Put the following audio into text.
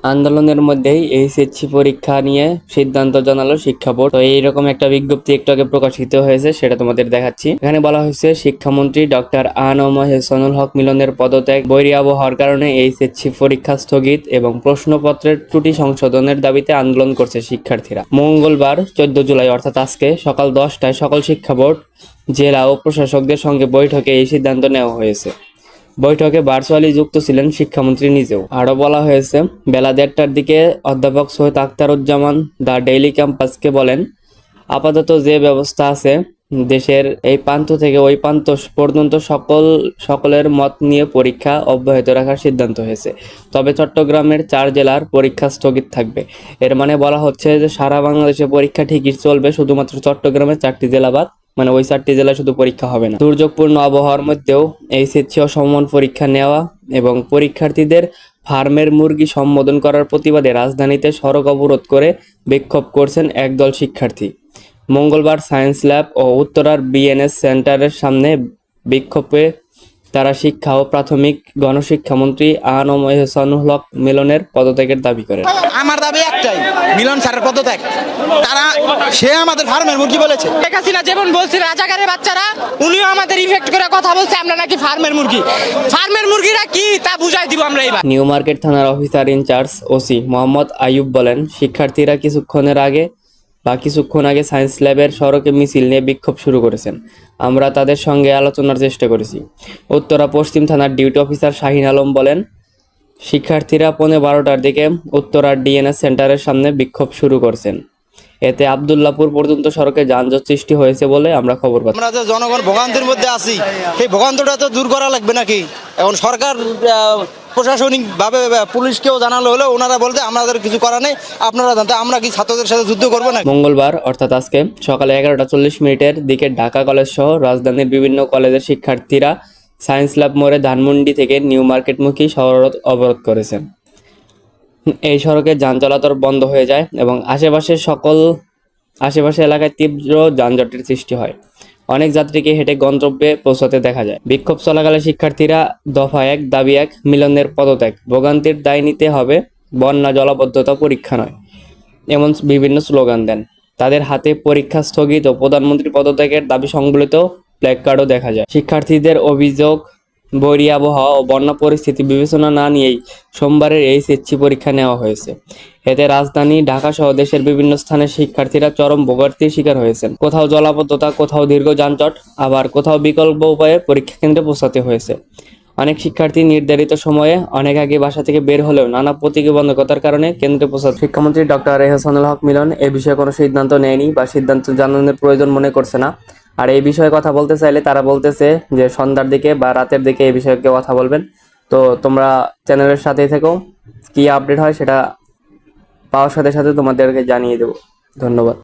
আন্দোলনের মধ্যেই এইচএসসি পরীক্ষা নিয়ে সিদ্ধান্ত জানালো শিক্ষা বোর্ড। তো এইরকম একটা বিজ্ঞপ্তি একটু আগে প্রকাশিত হয়েছে, সেটা তোমাদের দেখাচ্ছি। এখানে বলা হয়েছে শিক্ষামন্ত্রী ডক্টর আ.ন.ম এহসানুল হক মিলনের পদত্যাগ, বৈরী আবহাওয়ার কারণে এইচএসসি পরীক্ষা স্থগিত এবং প্রশ্নপত্রের ত্রুটি সংশোধনের দাবিতে আন্দোলন করছে শিক্ষার্থীরা। মঙ্গলবার 14 জুলাই অর্থাৎ আজকে সকাল 10টায় সকল শিক্ষা বোর্ড, জেলা ও প্রশাসকদের সঙ্গে বৈঠকে এই সিদ্ধান্ত নেওয়া হয়েছে। বৈঠকে ভার্চুয়ালি যুক্ত ছিলেন শিক্ষামন্ত্রী নিজেও। আরও বলা হয়েছে, বেলা 1:30টার দিকে অধ্যাপক সৈয়দ আখতারুজ্জামান দ্য ডেইলি ক্যাম্পাসকে বলেন, আপাতত যে ব্যবস্থা আছে, দেশের এই প্রান্ত থেকে ওই প্রান্ত পর্যন্ত সকলের মত নিয়ে পরীক্ষা অব্যাহত রাখার সিদ্ধান্ত হয়েছে। তবে চট্টগ্রামের 4 জেলার পরীক্ষা স্থগিত থাকবে। এর মানে বলা হচ্ছে যে সারা বাংলাদেশে পরীক্ষা ঠিকই চলবে, শুধুমাত্র চট্টগ্রামের 4টি জেলা বাদ, মানে ওই 4টি জেলায় শুধু পরীক্ষা হবে না। দুর্যোগপূর্ণ আবহাওয়ার মধ্যেও এইচএসসি ও সমমান পরীক্ষা নেওয়া এবং পরীক্ষার্থীদের ফার্মের মুরগি সম্বোধন করার প্রতিবাদে রাজধানীতে সড়ক অবরোধ করে বিক্ষোভ করছেন একদল শিক্ষার্থী। মঙ্গলবার সায়েন্স ল্যাব ও উত্তরার বিএনএস সেন্টারের সামনে বিক্ষোভে তারা শিক্ষা ও প্রাথমিক গণশিক্ষামন্ত্রী আ.ন.ম এহসানুল হক মিলনের পদত্যাগের দাবি করেন। আমার দাবি একটাই, মিলন স্যারের পদত্যাগ। সে আমাদের ফার্মের মুরগি বলেছে। শেখ হাসিনা যেমন বলছে রাজাকারের বাচ্চারা, উনিও আমাদের ইফেক্ট করে কথা বলছে আমরা নাকি ফার্মের মুরগি। ফার্মের মুরগিরা কি তা বুঝাই দিব আমরা এবার। নিউ মার্কেট থানার officer incharge OC Mohammad Ayub বলেন, শিক্ষার্থীরা কিছুক্ষণ আগে সায়েন্স ল্যাবের সড়কে মিছিল নিয়ে বিক্ষোভ শুরু করেছেন। আমরা তাদের সঙ্গে আলোচনার চেষ্টা করেছি। উত্তরা পশ্চিম থানার ডিউটি অফিসার শাহিন আলম বলেন, শিক্ষার্থীরা 12:15টার দিকে উত্তরার ডিএনএস সেন্টারের সামনে বিক্ষোভ শুরু করছেন। এতে আব্দুল্লাহপুর পর্যন্ত সড়কে যানজট সৃষ্টি হয়েছে বলে আমরা খবর পাচ্ছি। আমরা যে জনগণ ভোগান্তির মধ্যে আছি, সেই ভোগান্তিটা তো দূর করা লাগবে নাকি? এখন সরকার প্রশাসনিক ভাবে পুলিশকেও জানালো হলো, ওনারা বলতে আমাদের কিছু করা নেই, আপনারা জানতে আমরা কি ছাত্রদের সাথে যুদ্ধ করবো না? মঙ্গলবার অর্থাৎ আজকে সকালে 11:40 দিকে ঢাকা কলেজ সহ রাজধানীর বিভিন্ন কলেজের শিক্ষার্থীরা সায়েন্স ল্যাব মোড়ে ধানমন্ডি থেকে নিউ মার্কেটমুখী সড়ক অবরোধ করেছেন। এই সড়কে যান চলাচল বন্ধ হয়ে যায় এবং আশেপাশে এলাকায় তীব্র যানজটের সৃষ্টি হয়। অনেক যাত্রীকে হেঁটে গন্তব্যে পৌঁছাতে দেখা যায়। বিক্ষোভ চলাকালে শিক্ষার্থীরা দফা 1 দাবি 1 মিলনের পদত্যাগ, ভোগান্তির দায় নিতে হবে, বন্যা জলাবদ্ধতা পরীক্ষা নয়, এমন বিভিন্ন স্লোগান দেন। তাদের হাতে পরীক্ষা স্থগিত ও প্রধানমন্ত্রী পদত্যাগের দাবি সংবলিত প্ল্যাকার্ডও দেখা যায়। শিক্ষার্থীদের অভিযোগ, বৈরী আবহাওয়া ও বন্যা পরিস্থিতি বিবেচনা না নিয়েই সোমবারের এইচএসসি পরীক্ষা নেওয়া হয়েছে। এতে রাজধানী ঢাকা সহ দেশের বিভিন্ন স্থানে শিক্ষার্থীরা চরম ভোগান্তির শিকার হয়েছেন। কোথাও জলাবদ্ধতা, কোথাও দীর্ঘ যানজট, আবার কোথাও বিকল্প উপায়ে পরীক্ষা কেন্দ্রে পৌঁছাতে হয়েছে। অনেক শিক্ষার্থী নির্ধারিত সময়ে অনেক আগে বাসা থেকে বের হলেও নানা প্রতিবন্ধকতার কারণে কেন্দ্রে পৌঁছাতে। শিক্ষামন্ত্রী ডক্টর এহসানুল হক মিলন এ বিষয়ে কোনো সিদ্ধান্ত নেয়নি বা সিদ্ধান্ত জানানোর প্রয়োজন মনে করছে না। আর এই বিষয়ে কথা বলতে চাইলে তারা বলতেছে যে সন্ধ্যার দিকে বা রাতের দিকে এই বিষয়ে কথা বলবেন। তো তোমরা চ্যানেলের সাথেই থেকো, কি আপডেট হয় সেটা পাওয়ার সাথে সাথে তোমাদেরকে জানিয়ে দেবো। ধন্যবাদ।